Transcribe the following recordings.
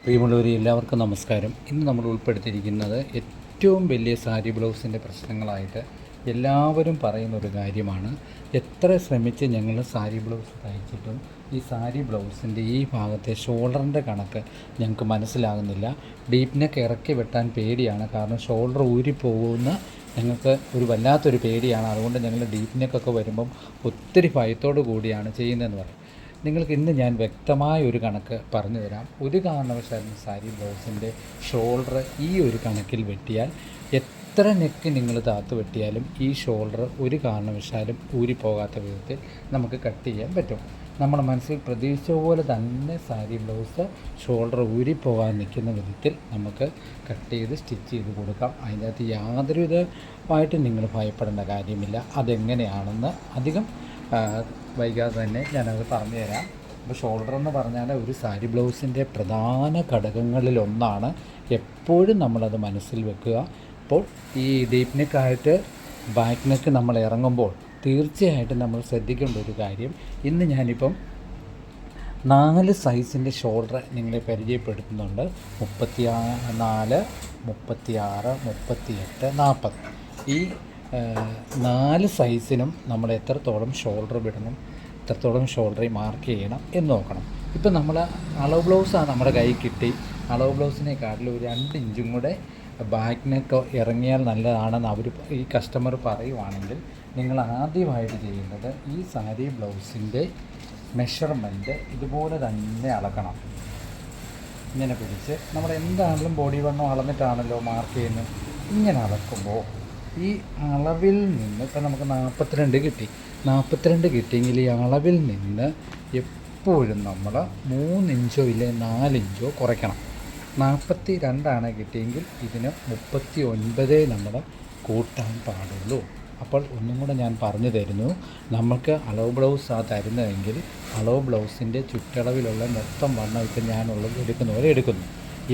പ്രിയമുള്ളവരെ എല്ലാവർക്കും നമസ്കാരം. ഇന്ന് നമ്മൾ ഉൾപ്പെടുത്തിയിരിക്കുന്നത് ഏറ്റവും വലിയ സാരി ബ്ലൗസിൻ്റെ പ്രശ്നങ്ങളായിട്ട് എല്ലാവരും പറയുന്ന ഒരു കാര്യമാണ്. എത്ര ശ്രമിച്ച് ഞങ്ങൾ സാരി ബ്ലൗസ് തയ്ച്ചിട്ടും ഈ സാരി ബ്ലൗസിൻ്റെ ഈ ഭാഗത്തെ ഷോൾഡറിൻ്റെ കണക്ക് ഞങ്ങൾക്ക് മനസ്സിലാകുന്നില്ല. ഡീപ്പ് നെക്ക് ഇറക്കി വെട്ടാൻ പേടിയാണ്, കാരണം ഷോൾഡർ ഊരിപ്പോകുന്ന ഞങ്ങൾക്ക് ഒരു വല്ലാത്തൊരു പേടിയാണ്. അതുകൊണ്ട് ഞങ്ങൾ ഡീപ്പ് നെക്കൊക്കെ വരുമ്പം ഒത്തിരി ഭയത്തോടു കൂടിയാണ് ചെയ്യുന്നതെന്ന് പറയും. നിങ്ങൾക്ക് ഇന്ന് ഞാൻ വ്യക്തമായ ഒരു കണക്ക് പറഞ്ഞു തരാം. ഒരു കാരണവശാലും സാരി ബ്ലൗസിൻ്റെ ഷോൾഡർ ഈ ഒരു കണക്കിൽ വെട്ടിയാൽ, എത്ര നെക്ക് നിങ്ങൾ താത്ത് വെട്ടിയാലും ഈ ഷോൾഡർ ഒരു കാരണവശാലും ഊരിപ്പോകാത്ത വിധത്തിൽ നമുക്ക് കട്ട് ചെയ്യാൻ പറ്റും. നമ്മുടെ മനസ്സിൽ പ്രതീക്ഷിച്ച പോലെ തന്നെ സാരി ബ്ലൗസ് ഷോൾഡർ ഊരിപ്പോകാൻ നിൽക്കുന്ന വിധത്തിൽ നമുക്ക് കട്ട് ചെയ്ത് സ്റ്റിച്ച് ചെയ്ത് കൊടുക്കാം. അതിനകത്ത് യാതൊരു വിധമായിട്ടും നിങ്ങൾ ഭയപ്പെടേണ്ട കാര്യമില്ല. അതെങ്ങനെയാണെന്ന് അധികം വൈകാതെ തന്നെ ഞാനത് പറഞ്ഞു തരാം. അപ്പോൾ ഷോൾഡർ എന്ന് പറഞ്ഞാൽ ഒരു സാരി ബ്ലൗസിൻ്റെ പ്രധാന ഘടകങ്ങളിലൊന്നാണ്. എപ്പോഴും നമ്മളത് മനസ്സിൽ വെക്കുക. അപ്പോൾ ഈ ഡീപ്പ് നെക്കായിട്ട് ബാക്ക് നെക്ക് നമ്മൾ ഇറങ്ങുമ്പോൾ തീർച്ചയായിട്ടും നമ്മൾ ശ്രദ്ധിക്കേണ്ട ഒരു കാര്യം, ഇന്ന് ഞാനിപ്പം 4 സൈസിൻ്റെ ഷോൾഡർ നിങ്ങളെ പരിചയപ്പെടുത്തുന്നുണ്ട്. 34, 36, 38, 40. ഈ 4 സൈസിനും നമ്മൾ എത്രത്തോളം ഷോൾഡർ വിടണം, എത്രത്തോളം ഷോൾഡറിൽ മാർക്ക് ചെയ്യണം എന്ന് നോക്കണം. ഇപ്പം നമ്മൾ അളവ് ബ്ലൗസാണ് നമ്മുടെ കൈ കിട്ടി. അളവ് ബ്ലൗസിനെക്കാട്ടിലും ഒരു 2 ഇഞ്ചും കൂടെ ബാക്ക് നെക്ക് ഇറങ്ങിയാൽ നല്ലതാണെന്ന് ഈ കസ്റ്റമർ പറയുവാണെങ്കിൽ, നിങ്ങൾ ആദ്യമായിട്ട് ചെയ്യുന്നത് ഈ സാരി ബ്ലൗസിൻ്റെ മെഷർമെൻറ്റ് ഇതുപോലെ തന്നെ അളക്കണം. ഇങ്ങനെ പിടിച്ച് നമ്മൾ എന്താണെങ്കിലും ബോഡി വണ്ണം അളന്നിട്ടാണല്ലോ മാർക്ക് ചെയ്യുന്നത്. ഇങ്ങനെ അളക്കുമ്പോൾ ഈ അളവിൽ നിന്ന് ഇപ്പം നമുക്ക് 42 കിട്ടി. 42 കിട്ടിയെങ്കിൽ ഈ അളവിൽ നിന്ന് എപ്പോഴും നമ്മൾ 3 ഇഞ്ചോ ഇല്ലേ 4 ഇഞ്ചോ കുറയ്ക്കണം. 42 കിട്ടിയെങ്കിൽ ഇതിന് 39 നമ്മൾ കൂട്ടാൻ പാടുള്ളൂ. അപ്പോൾ ഒന്നും കൂടെ ഞാൻ പറഞ്ഞു തരുന്നു. നമുക്ക് അളവ് ബ്ലൗസാണ് തരുന്നതെങ്കിൽ അളവ് ബ്ലൗസിൻ്റെ ചുറ്റളവിലുള്ള മൊത്തം വണ്ണം ഇപ്പം ഞാനുള്ളത് എടുക്കുന്ന പോലെ എടുക്കുന്നു.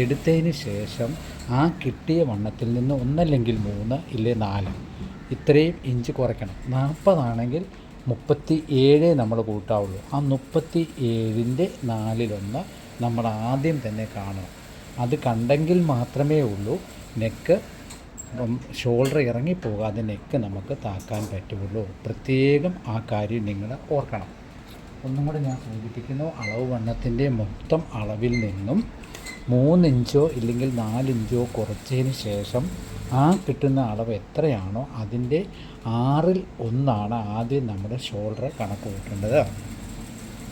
എടുത്തതിന് ശേഷം ആ കിട്ടിയ വണ്ണത്തിൽ നിന്ന് ഒന്നല്ലെങ്കിൽ 3 ഇല്ലേ 4 ഇത്രയും ഇഞ്ച് കുറയ്ക്കണം. 40 ആണെങ്കിൽ 37 നമ്മൾ കൂട്ടാവുള്ളൂ. ആ 37ൻ്റെ 4/1 നമ്മൾ ആദ്യം തന്നെ കാണണം. അത് കണ്ടെങ്കിൽ മാത്രമേ ഉള്ളൂ നെക്ക് ഷോൾഡർ ഇറങ്ങിപ്പോകാതെ നെക്ക് നമുക്ക് താക്കാൻ പറ്റുള്ളൂ. പ്രത്യേകം ആ കാര്യം നിങ്ങൾ ഓർക്കണം. ഒന്നും കൂടെ ഞാൻ സൂചിപ്പിക്കുന്നു. അളവ് വണ്ണത്തിൻ്റെ മൊത്തം അളവിൽ നിന്നും 3 ഇഞ്ചോ ഇല്ലെങ്കിൽ 4 ഇഞ്ചോ കുറച്ചതിന് ശേഷം ആ കിട്ടുന്ന അളവ് എത്രയാണോ അതിൻ്റെ 1/6 ആദ്യം നമ്മുടെ ഷോൾഡർ കണക്ക് കൂട്ടേണ്ടത്.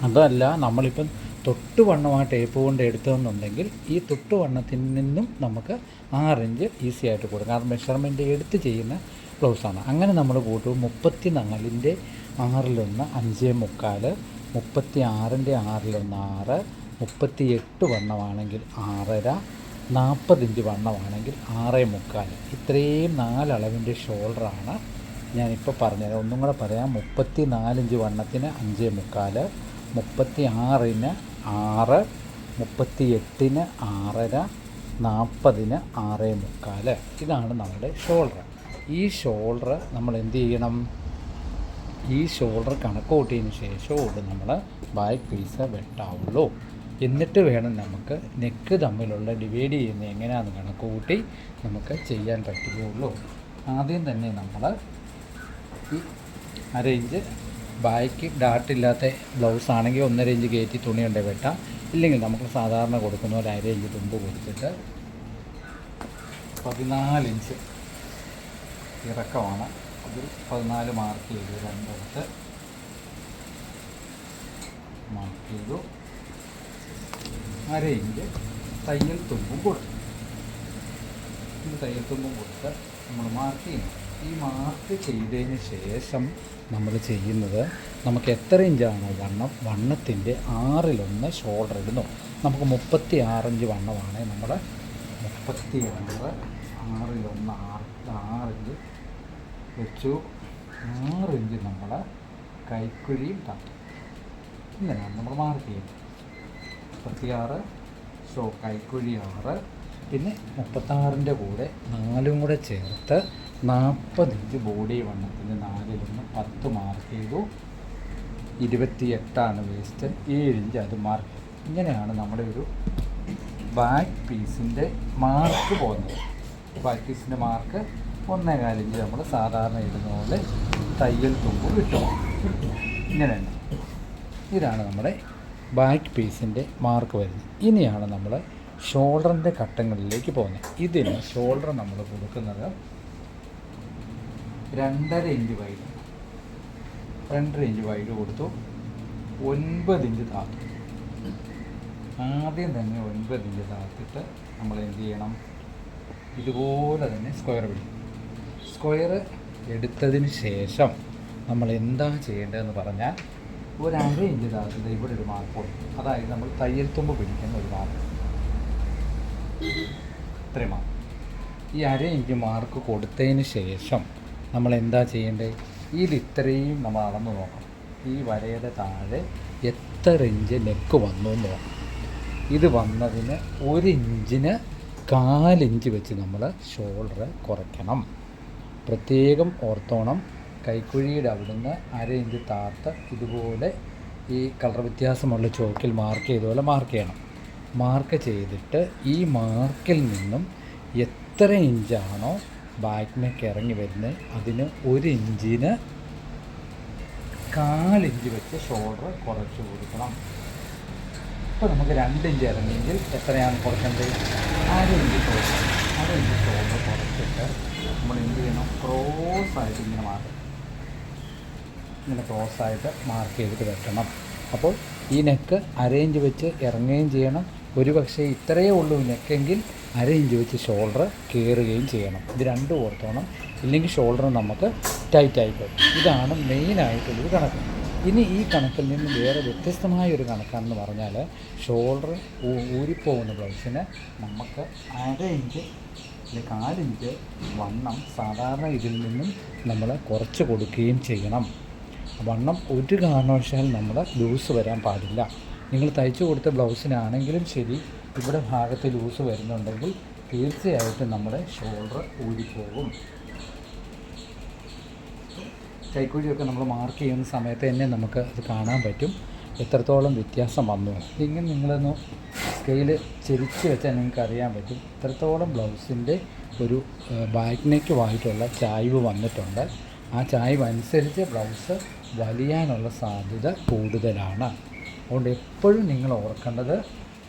അതല്ല നമ്മളിപ്പം തൊട്ട് വണ്ണമായിട്ട് ടേപ്പ് കൊണ്ട് എടുത്തതെന്നുണ്ടെങ്കിൽ ഈ തൊട്ട് വണ്ണത്തിൽ നിന്നും നമുക്ക് 6 ഇഞ്ച് ഈസി ആയിട്ട് കൊടുക്കാം. കാരണം മെഷർമെൻറ്റ് എടുത്ത് ചെയ്യുന്ന ബ്ലൗസാണ്. അങ്ങനെ നമ്മൾ കൂട്ടും. 34ൻ്റെ 6/1 5/4, 36ൻ്റെ 6/1 6, 38 വണ്ണമാണെങ്കിൽ 6.5, 40 ഇഞ്ച് വണ്ണമാണെങ്കിൽ 6.25. ഇത്രയും 4 അളവിൻ്റെ ഷോൾഡറാണ് ഞാനിപ്പോൾ പറഞ്ഞത്. ഒന്നും കൂടെ പറയാം. 34 ഇഞ്ച് വണ്ണത്തിന് 5.25, 36ന് 6, 38ന് 6.5, 40ന് 6.25. ഇതാണ് നമ്മുടെ ഷോൾഡർ. ഈ ഷോൾഡർ നമ്മൾ എന്ത് ചെയ്യണം? ഈ ഷോൾഡർ കണക്ക് കൂട്ടിയതിന് ശേഷമോട് നമ്മൾ ബാക്ക് പീസ് വെട്ടാവുള്ളൂ. എന്നിട്ട് വേണം നമുക്ക് നെക്ക് തമ്മിലുള്ള ഡിവൈഡ് ചെയ്യുന്നത് എങ്ങനെയാണെന്ന് കണക്ക് കൂട്ടി നമുക്ക് ചെയ്യാൻ പറ്റുകയുള്ളൂ. ആദ്യം തന്നെ നമ്മൾ ഈ 1/2 ഇഞ്ച് ബാക്ക് ഡാട്ടില്ലാത്ത ബ്ലൗസ് ആണെങ്കിൽ 1.5 ഇഞ്ച് കയറ്റി തുണി കൊണ്ട് വെട്ടാം. ഇല്ലെങ്കിൽ നമുക്ക് സാധാരണ കൊടുക്കുന്ന ഒരു 1/2 ഇഞ്ച് തുമ്പ് കൊടുത്തിട്ട് 14 ഇഞ്ച് ഇറക്കമാണ്. അതിൽ 14 മാർക്ക് ചെയ്തു. 2 മാർക്ക് ചെയ്തു. 1/2 ഇഞ്ച് തയ്യൽ തുമ്പും കൊടുത്തു. തയ്യൽ തുമ്പും കൊടുത്ത് നമ്മൾ മാർക്ക് ചെയ്യണം. ഈ മാർക്ക് ചെയ്തതിന് ശേഷം നമ്മൾ ചെയ്യുന്നത്, നമുക്ക് എത്ര ഇഞ്ചാണോ വണ്ണത്തിൻ്റെ 6/1 ഷോൾഡർ ഇടുന്നു. നമുക്ക് 36 ഇഞ്ച് വണ്ണമാണെങ്കിൽ നമ്മൾ 36 6/1 6 ഇഞ്ച് വെച്ചു. 6 ഇഞ്ച് നമ്മൾ കൈക്കുഴിയും താത്തും. ഇങ്ങനെയാണ് നമ്മൾ മാർക്ക് ചെയ്യുന്നത്. 36 കൈക്കുഴി 6, പിന്നെ 36ൻ്റെ കൂടെ 4ഉം കൂടെ ചേർത്ത് 40 ഇഞ്ച് ബോഡി വണ്ണത്തിന് 4/1 10 മാർക്ക് ചെയ്തു. 28 വേസ്റ്റ്. 7 ഇഞ്ച് അത് മാർക്ക്. ഇങ്ങനെയാണ് നമ്മുടെ ഒരു ബാക്ക് പീസിൻ്റെ മാർക്ക് പോകുന്നത്. ബാക്ക് പീസിൻ്റെ മാർക്ക് 1.25 ഇഞ്ച് നമ്മൾ സാധാരണ ഇടുന്ന പോലെ തയ്യൽ തുമ്പ് കിട്ടും. ഇങ്ങനെയാണ്. ഇതാണ് നമ്മുടെ ബാക്ക് പീസിൻ്റെ മാർക്ക് വരുന്നത്. ഇനിയാണ് നമ്മൾ ഷോൾഡറിൻ്റെ ഘട്ടങ്ങളിലേക്ക് പോകുന്നത്. ഇതിന് ഷോൾഡർ നമ്മൾ കൊടുക്കുന്നത് 2.5 ഇഞ്ച് വൈഡ്, 2.5 ഇഞ്ച് വൈഡ് കൊടുത്തു, 9 ഇഞ്ച് താത്തു. ആദ്യം തന്നെ 9 ഇഞ്ച് താത്തിട്ട് നമ്മൾ എന്ത് ചെയ്യണം, ഇതുപോലെ തന്നെ സ്ക്വയർ പിടിക്കും. സ്ക്വയർ എടുത്തതിന് ശേഷം നമ്മൾ എന്താ ചെയ്യേണ്ടതെന്ന് പറഞ്ഞാൽ 1.5 ഇഞ്ച് താഴത്ത് ഇവിടെ ഒരു മാർക്ക് കൊടുക്കും. അതായത് നമ്മൾ തയ്യൽ തുമ്പ് പിടിക്കുന്ന ഒരു മാർക്ക്, ഇത്രയും മാർക്ക്. ഈ 1/2 ഇഞ്ച് മാർക്ക് കൊടുത്തതിന് ശേഷം നമ്മൾ എന്താ ചെയ്യേണ്ടത്, ഇത്രയും നമ്മൾ അളന്ന് നോക്കണം. ഈ വരയുടെ താഴെ എത്ര ഇഞ്ച് നെക്ക് വന്നു എന്ന് നോക്കണം. ഇത് വന്നതിന് 1 ഇഞ്ചിന് 1/4 ഇഞ്ച് വെച്ച് നമ്മൾ ഷോൾഡർ കുറയ്ക്കണം. പ്രത്യേകം ഓർത്തോണം. കൈക്കുഴിയുടെ അവിടുന്ന് 1/2 ഇഞ്ച് താത്ത് ഇതുപോലെ ഈ കളർ വ്യത്യാസമുള്ള ചോക്കിൽ മാർക്ക് ചെയ്തുപോലെ മാർക്ക് ചെയ്യണം. മാർക്ക് ചെയ്തിട്ട് ഈ മാർക്കിൽ നിന്നും എത്ര ഇഞ്ചാണോ ബാക്ക് നെക്ക് ഇറങ്ങി വരുന്നത് അതിന് 1 ഇഞ്ചിന് 1/4 ഇഞ്ച് വെച്ച് ഷോൾഡർ കുറച്ച് കൊടുക്കണം. ഇപ്പോൾ നമുക്ക് 2 ഇഞ്ച് ഇറങ്ങിയെങ്കിൽ എത്രയാണ് കുറയ്ക്കേണ്ടത്, 1/2 ഇഞ്ച് ഷോൾഡർ. 1/2 ഇഞ്ച് ഷോൾഡർ കുറച്ചിട്ട് നമ്മൾ എന്ത് ചെയ്യണം, ക്രോസായിട്ട് ഇങ്ങനെ ക്രോസായിട്ട് മാർക്ക് ചെയ്തിട്ട് വെക്കണം. അപ്പോൾ ഈ നെക്ക് 1/2 ഇഞ്ച് വെച്ച് ഇറങ്ങുകയും ചെയ്യണം. ഒരു പക്ഷേ ഇത്രയേ ഉള്ളൂ നെക്കെങ്കിൽ 1/2 ഇഞ്ച് വെച്ച് ഷോൾഡർ കയറുകയും ചെയ്യണം. ഇത് രണ്ടും ഓർത്തോണം, ഇല്ലെങ്കിൽ ഷോൾഡർ നമുക്ക് ടൈറ്റായിപ്പോകും. ഇതാണ് മെയിനായിട്ടുള്ളൊരു കണക്ക്. ഇനി ഈ കണക്കിൽ നിന്ന് വേറെ വ്യത്യസ്തമായൊരു കണക്കാണെന്ന് പറഞ്ഞാൽ, ഷോൾഡർ ഊരിപ്പോകുന്ന ബ്ലൗസിന് നമുക്ക് 1/2 ഇഞ്ച് അല്ലെങ്കിൽ 1/4 ഇഞ്ച് വണ്ണം സാധാരണ ഇതിൽ നിന്നും നമ്മൾ കുറച്ച് കൊടുക്കുകയും ചെയ്യണം. വണ്ണം ഒരു കാരണവശാലും നമ്മൾ ലൂസ് വരാൻ പാടില്ല. നിങ്ങൾ തയ്ച്ചു കൊടുത്ത ബ്ലൗസിനാണെങ്കിലും ശരി, ഇവിടെ ഭാഗത്ത് ലൂസ് വരുന്നുണ്ടെങ്കിൽ തീർച്ചയായിട്ടും നമ്മുടെ ഷോൾഡർ ഊരിപ്പോകും. കൈക്കുഴിയൊക്കെ നമ്മൾ മാർക്ക് ചെയ്യുന്ന സമയത്ത് തന്നെ നമുക്ക് അത് കാണാൻ പറ്റും എത്രത്തോളം വ്യത്യാസം വന്നു. ഇങ്ങനെ നിങ്ങളൊന്ന് സ്കെയില് ചെരിച്ച് വെച്ചാൽ നിങ്ങൾക്ക് അറിയാൻ പറ്റും എത്രത്തോളം ബ്ലൗസിൻ്റെ ഒരു ബാക്ക് നെക്കുമായിട്ടുള്ള ചായ്വ് വന്നിട്ടുണ്ട്. ആ ചായ്വ് അനുസരിച്ച് ബ്ലൗസ് വലിയാനുള്ള സാധ്യത കൂടുതലാണ്. അതുകൊണ്ട് എപ്പോഴും നിങ്ങൾ ഓർക്കേണ്ടത്,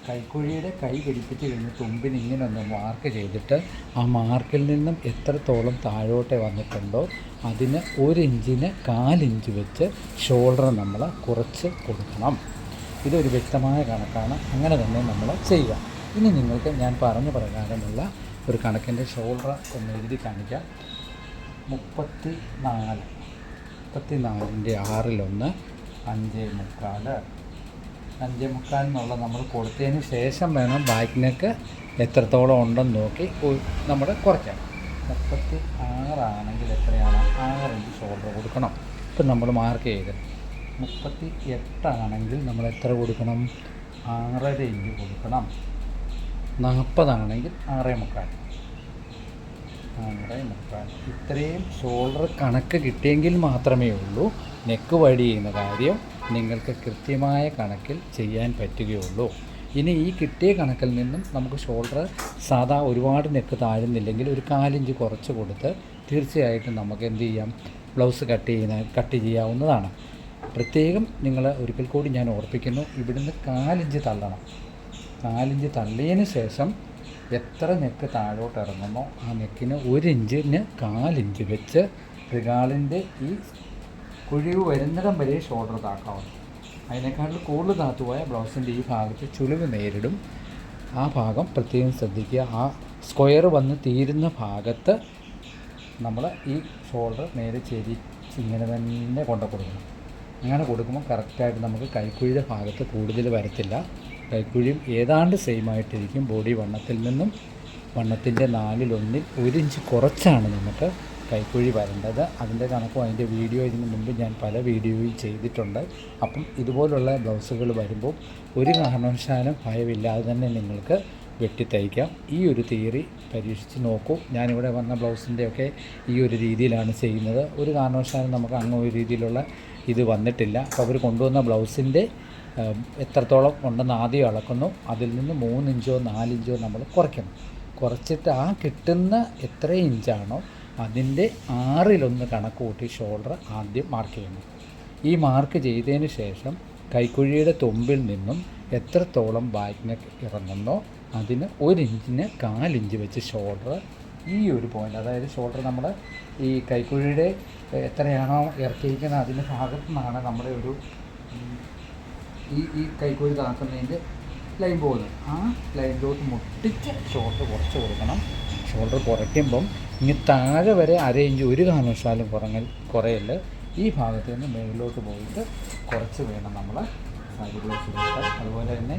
കൈക്കുഴിയുടെ കൈ പിടിപ്പിച്ച് കഴിഞ്ഞ് തുമ്പിന് ഇങ്ങനെ ഒന്ന് മാർക്ക് ചെയ്തിട്ട് ആ മാർക്കിൽ നിന്നും എത്രത്തോളം താഴോട്ട് വന്നിട്ടുണ്ടോ അതിന് 1 ഇഞ്ചിന് 1/4 ഇഞ്ച് വെച്ച് ഷോൾഡർ നമ്മൾ കുറച്ച് കൊടുക്കണം. ഇതൊരു വ്യക്തമായ കണക്കാണ്. അങ്ങനെ തന്നെ നമ്മൾ ചെയ്യുക. ഇനി നിങ്ങൾക്ക് ഞാൻ പറഞ്ഞ പ്രകാരമുള്ള ഒരു കണക്കിൻ്റെ ഷോൾഡർ ഒന്ന് എഴുതി കാണിക്കാം. 34ൻ്റെ 6/1 5/4. 5/4 എന്നുള്ള നമ്മൾ കൊടുത്തതിന് ശേഷം വേണം ബാക്ക് നെക്ക് എത്രത്തോളം ഉണ്ടെന്ന് നോക്കി നമ്മൾ കുറയ്ക്കാം. 36 ആണെങ്കിൽ എത്രയാണ്, 6 ഇഞ്ച് ഷോൾഡർ കൊടുക്കണം. ഇപ്പം നമ്മൾ മാർക്ക് ചെയ്ത് 38 ആണെങ്കിൽ നമ്മൾ എത്ര കൊടുക്കണം, 6.5 ഇഞ്ച് കൊടുക്കണം. 40 ആണെങ്കിൽ 6.25. ഇത്രയും ഷോൾഡർ കണക്ക് കിട്ടിയെങ്കിൽ മാത്രമേ ഉള്ളൂ നെക്ക് വൈഡ് ചെയ്യുന്ന കാര്യം നിങ്ങൾക്ക് കൃത്യമായ കണക്കിൽ ചെയ്യാൻ പറ്റുകയുള്ളൂ. ഇനി ഈ കിട്ടിയ കണക്കിൽ നിന്നും നമുക്ക് ഷോൾഡർ സാധാ ഒരുപാട് നെക്ക് താഴുന്നില്ലെങ്കിൽ ഒരു 1/4 ഇഞ്ച് കുറച്ച് കൊടുത്ത് തീർച്ചയായിട്ടും നമുക്ക് എന്ത് ചെയ്യാം, ബ്ലൗസ് കട്ട് ചെയ്യാവുന്നതാണ്. പ്രത്യേകം നിങ്ങൾ ഒരിക്കൽ കൂടി ഞാൻ ഓർപ്പിക്കുന്നു, ഇവിടുന്ന് 1/4 ഇഞ്ച് തള്ളണം. 1/4 ഇഞ്ച് തള്ളിയതിന് ശേഷം എത്ര നെക്ക് താഴോട്ട് ഇറങ്ങുമോ ആ നെക്കിന് 1 ഇഞ്ചിന് 1/4 ഇഞ്ച് വെച്ച് റിഗാളിൻ്റെ ഈ കുഴിവ് വരുന്നിടം വരെ ഷോൾഡർ താക്കാവുന്നു. അതിനേക്കാളും കൂടുതൽ താത്തുപോയ ബ്ലൗസിൻ്റെ ഈ ഭാഗത്ത് ചുളിവ് നേരിടും. ആ ഭാഗം പ്രത്യേകം ശ്രദ്ധിക്കുക. ആ സ്ക്വയർ വന്ന് തീരുന്ന ഭാഗത്ത് നമ്മൾ ഈ ഷോൾഡർ നേരെ ചെരിച്ച് ഇങ്ങനെ തന്നെ കൊടുക്കണം. അങ്ങനെ കൊടുക്കുമ്പോൾ കറക്റ്റായിട്ട് നമുക്ക് കൈക്കുഴിയുടെ ഭാഗത്ത് കൂടുതൽ വരത്തില്ല. കൈക്കുഴിയും ഏതാണ്ട് സെയിം ആയിട്ടിരിക്കും. ബോഡി വണ്ണത്തിൽ നിന്നും വണ്ണത്തിൻ്റെ 4/1 1 ഇഞ്ച് കുറച്ചാണ് നമുക്ക് കൈക്കുഴി വരേണ്ടത്. അതിൻ്റെ കണക്കും അതിൻ്റെ വീഡിയോ ഇതിന് മുമ്പ് ഞാൻ പല വീഡിയോയും ചെയ്തിട്ടുണ്ട്. അപ്പം ഇതുപോലുള്ള ബ്ലൗസുകൾ വരുമ്പോൾ ഒരു കാരണവശാലും ഭയമില്ലാതെ തന്നെ നിങ്ങൾക്ക് വെട്ടിത്തയ്ക്കാം. ഈ ഒരു തിയറി പരീക്ഷിച്ച് നോക്കൂ. ഞാനിവിടെ വന്ന ബ്ലൗസിൻ്റെയൊക്കെ ഈ ഒരു രീതിയിലാണ് ചെയ്യുന്നത്. ഒരു കാരണവശാലും നമുക്ക് അങ്ങ് ഒരു രീതിയിലുള്ള ഇത് വന്നിട്ടില്ല. അപ്പോൾ അവർ കൊണ്ടുവന്ന ബ്ലൗസിൻ്റെ എത്രത്തോളം ഉണ്ടെന്ന് ആദ്യം അളക്കുന്നു. അതിൽ നിന്ന് 3 ഇഞ്ചോ 4 ഇഞ്ചോ നമ്മൾ കുറയ്ക്കണം. കുറച്ചിട്ട് ആ കിട്ടുന്ന എത്ര ഇഞ്ചാണോ അതിൻ്റെ 6/1 കണക്ക് കൂട്ടി ഷോൾഡർ ആദ്യം മാർക്ക് ചെയ്യണം. ഈ മാർക്ക് ചെയ്തതിന് ശേഷം കൈക്കുഴിയുടെ തുമ്പിൽ നിന്നും എത്രത്തോളം ബാക്ക് നെക്ക് ഇറങ്ങുന്നോ അതിന് 1 ഇഞ്ചിന് 1/4 ഇഞ്ച് വെച്ച് ഷോൾഡർ ഈ ഒരു പോയിൻ്റ്, അതായത് ഷോൾഡർ നമ്മൾ ഈ കൈക്കുഴിയുടെ എത്രയാണോ ഇറക്കിയിരിക്കുന്നത് അതിൻ്റെ ഭാഗത്തു നിന്നാണ് നമ്മുടെ ഒരു ഈ കൈക്കുഴി താക്കുന്നതിൻ്റെ ലൈൻ പോകുന്നത്. ആ ലൈനിലോട്ട് മുട്ടിച്ച് ഷോൾഡർ കുറച്ച് കൊടുക്കണം. ഷോൾഡർ കുറയ്ക്കുമ്പം ഇനി താഴെ വരെ 1/2 ഇഞ്ച് ഒരു കാരണവശാലും കുറയല്. ഈ ഭാഗത്ത് നിന്ന് മേളിലോട്ട് പോയിട്ട് കുറച്ച് വേണം നമ്മൾ സാരി ബ്ലൗസ് കൊടുക്കാൻ. അതുപോലെ തന്നെ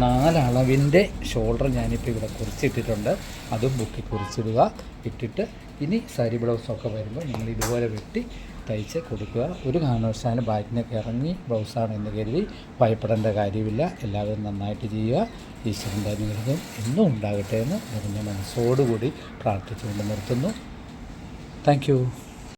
4 അളവിൻ്റെ ഷോൾഡർ ഞാനിപ്പോൾ ഇവിടെ കുറിച്ചിട്ടിട്ടുണ്ട്. അതും ബുക്കിൽ കുറിച്ചിടുക. ഇട്ടിട്ട് ഇനി സാരി ബ്ലൗസൊക്കെ വരുമ്പോൾ നിങ്ങൾ ഇതുപോലെ വെട്ടി തയ്ച്ച് കൊടുക്കുക. ഒരു കാരണവശാലും ബാക്കിനൊക്കെ ഇറങ്ങി ബ്ലൗസാണ് എന്ന് കരുതി ഭയപ്പെടേണ്ട കാര്യമില്ല. എല്ലാവരും നന്നായിട്ട് ചെയ്യുക. ഈശ്വരൻ്റെ അനുഗ്രഹം എന്നും ഉണ്ടാകട്ടെ എന്ന് നിറഞ്ഞ മനസ്സോടുകൂടി പ്രാർത്ഥിച്ചുകൊണ്ട് നിർത്തുന്നു. Thank you.